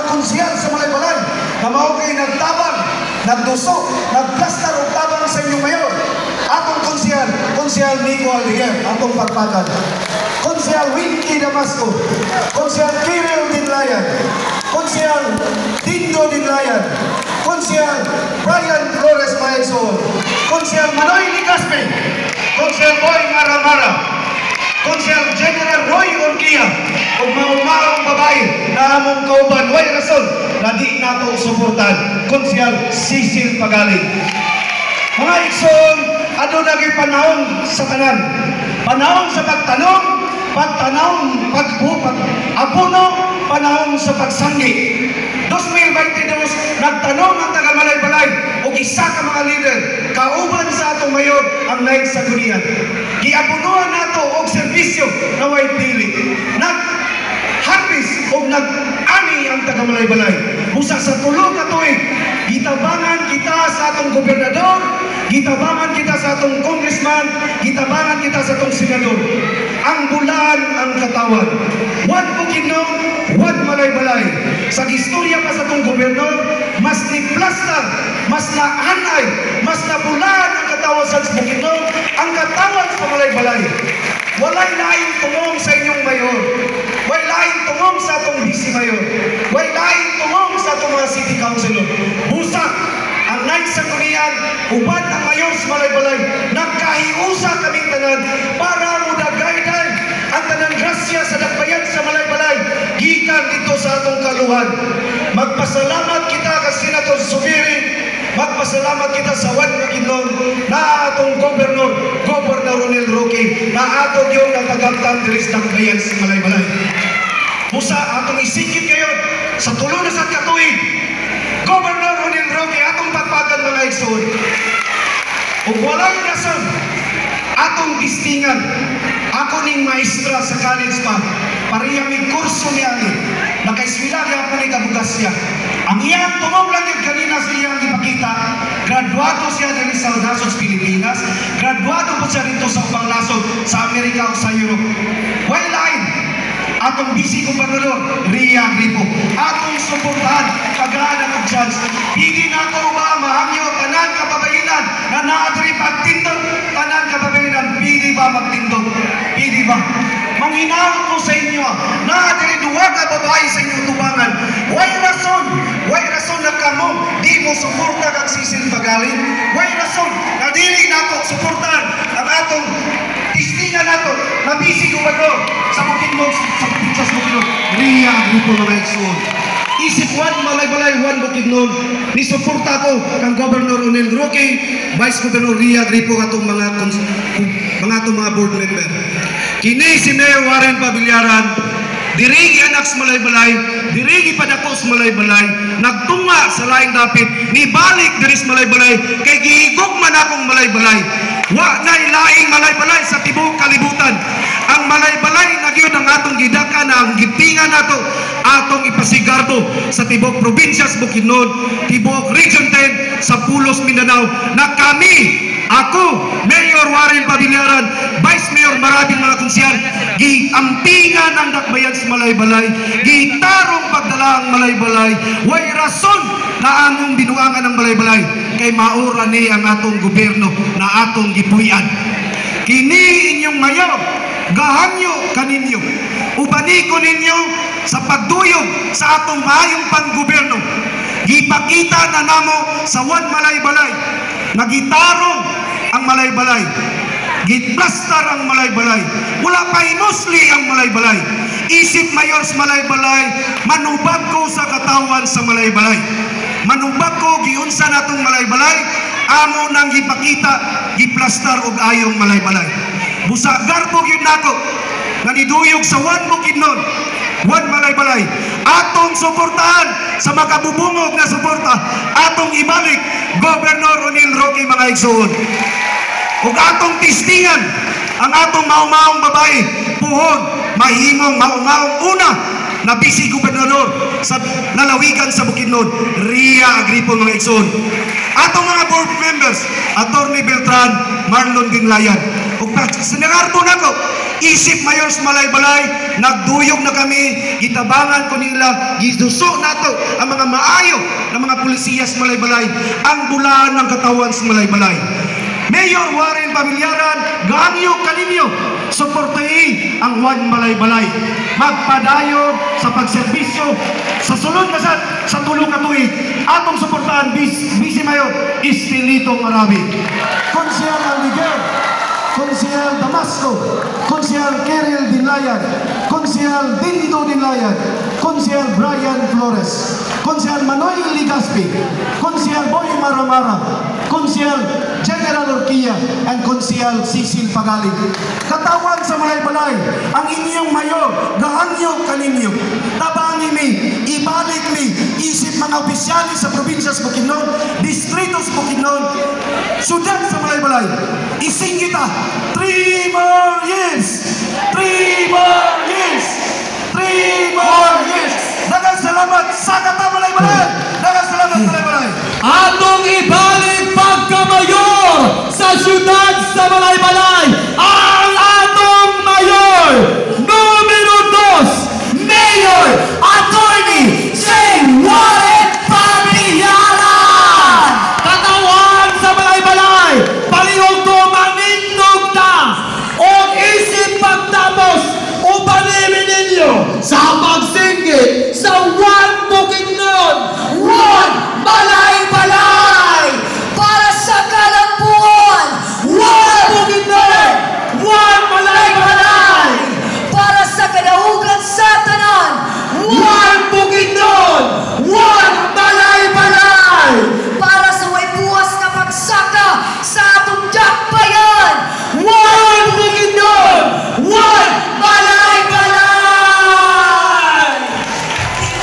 mga konsyal sa Malaybalay na maugay nagtabang, nagduso, nagplastar o tabang sa inyong mayor. Atong konsyal Nico Aldiger, atong pagpagad. Konsyal Winky Damasco, konsyal Kiril Dinlayan, konsyal Dindo Dinlayan, konsyal Brian Flores Maesol, konsyal Manoy Nicaspe, konsyal Boy Maramara, konsyal General Roy Orquia, kung maumarang babae na among kauban, way rason na di nato suportan, konsyal Cecil Pagaling. Mga igsoon, ano naging panahon sa tanan? Panahon sa pagtanong, pag-apuno, panahon sa pagsanggi. 2022, nagtanong ang taga-Malaybalay o isa ka mga leader, kauban sa atong mayor ang naig sa Gunian. Giapunuan nato og serbisyo na way pili. Nag-harvest o nag-ani ang taga-Malaybalay. Busa sa tulong ka tuig, gitabangan kita sa atong gobernador, gitabangan kita sa atong congressman, gitabangan kita sa atong senador. Ang bulan ang katawan. One Bukidnon, one Malaybalay. Sa istorya pa sa atong gobernador, mas ni-plastar, mas na-anay, mas na-bulan ang katawan sa Bukidnon, ang katawan sa Malaybalay. Walay laing tumong sa inyong mayor. Walay laing tumong sa atong vice mayor. Walay laing tumong sa atong mga city councilor. Busa ang night sa Gunian, uban ang mayor sa Malaybalay, nagkahiusa kaming tanan para mudagayday ang tanan grasya sa nagbayad sa Malaybalay gikan dito sa atong kaluhan. Magpasalamat kita kay Senator Subiri, magpasalamat kita sa Juan Bukidnon na atong Governor Ronel Roque na atong yung nagpagamtan diri sa nagbayad sa Malaybalay. Musa atong isikip kayo sa tulo na sa katuig, Governor Ronel Roque atong pagpagan mga igsoon. Ug walay rason atong distingan. Ako ning maestra sa college pa, pareha may kurso niya ni nakaiswila niya po ni kabugasya. Ang iyang tumong lang yung kanina sa iyang ipakita, graduado siya din sa nasod Pilipinas, graduado po siya dito sa ubang nasod sa Amerika o sa Europe. Why line? Atong bisi gobernador, Ria Gripo. Atong suportahan, kagaan at judge. Hindi na ako ba mahangyo, tanan kababayinan, na naadri pagtindog, tanan kababayinan, pili ba magtindog? Pili ba? Manghinawag ko sa inyo, naadri duwag ka babae sa inyong tubangan. Why rason na kamo, di mo suporta kang Cecil Pagaling? Why rason, na dili na ako suportahan ang atong tistingan nato, na bisi gobernador sa Bukidnon, sa Bukidnon, Ria Gripo mga igsoon. Isip Juan Malaybalay, Juan Bukidnon, ni suporta ko kang Governor Ronel Roque, Vice Governor Ria Gripo katong mga board member. Kini si Mayor Warren Pabillaran, dirigi anak sa Malaybalay, dirigi padako sa Malaybalay, nagtunga sa laing dapit, ni balik diri sa Malaybalay, kay gihigog man akong Malaybalay. Wa na ilaing Malaybalay sa tibok kalibutan. Ang Malaybalay na gyud ang atong gidaka na ang gitingan nato atong ipasigarbo sa tibok probinsya sa Bukidnon, tibok Region 10 sa Pulos, Mindanao, na kami, ako, Mayor Warren Pabillaran, Vice Mayor maraming mga konsyal, giampingan ang dakbayan sa Malaybalay, gitarong pagdala ang Malaybalay, way rason na among binuangan ng Malaybalay, kay maura ni ang atong gobyerno na atong gipuy-an. Kini inyong mayor, gahanyo kaninyo, ubani ko ninyo sa pagduyog sa atong maayong panggobyerno. Gipakita na namo sa Juan Malaybalay, nagitarong ang Malaybalay, gitplastar ang Malaybalay, wala pa hinusli ang Malaybalay. Isip mayor sa Malaybalay, manubag ko sa katawan sa Malaybalay, manubag ko giunsa natong Malaybalay, amo nang gipakita, giplastar og ayong Malaybalay. Busa garbo gyud nako nga niduyog sa Juan Bukidnon, Juan Malaybalay, atong suportahan sa makabubungog na suporta, atong ibalik Governor Ronel Roque mga igsoon. Ug atong tistingan ang atong maumaong babae, puhon, mahimong maumaong una na Vice Gobernador sa lalawigan sa Bukidnon, Ria Agripon mga igsoon. Atong mga board members, Attorney Beltran, Marlon Dinlayan. Ug sinagarbo nako, isip mayor sa Balay-Balay, nagduyog na kami, gitabangan ko nila, giduso nato ang mga maayo ng mga pulisiya sa Balay-Balay, ang bulaan ng katawan sa Balay-Balay. Mayor Warren Pamilyaran, gaangyo kaninyo, suportahin ang One Balay-Balay. Magpadayo sa pagserbisyo sa sulod na sa tulong katuig. Atong suportahan, Vice Mayor Estelito Maravi. Konsehal Almiguel, Konsehal Damasco, Konsehal Keril Dinlayan, Konsehal Dindo Dinlayan, Konsehal Brian Flores, Konsehal Manoy Ligaspi, Konsehal Boy Maramara, Konsehal General Urquia, and Konsehal Cecil Pagalig. Katawan sa Balay-Balay, ang inyong mayor, gaangyo kaninyo, tabangi mi, ibalik mi, isip mga opisyalis sa probinsya sa Bukidnon, distrito sa Bukidnon, syudad sa Balay-Balay, ising kita, 3 more years! 3 more years! 3 more years! Daghang salamat sa Balay-Balay! Daghang salamat Balay-Balay! Atong ibalik pagkamayor sa syudad sa Balay-Balay ang atong mayor numero 2, Mayor Attorney J. Warren Pamilyaran. Katawan sa Balay-Balay, palihog ko manindog ta o isip pagtapos upanimin ninyo sa pagsinggit sa One Bukidnon, One Balay-Balay para sa kalampuan, One Bukidnon, One Balay-Balay para sa kadahugan sa tanan, One Bukidnon,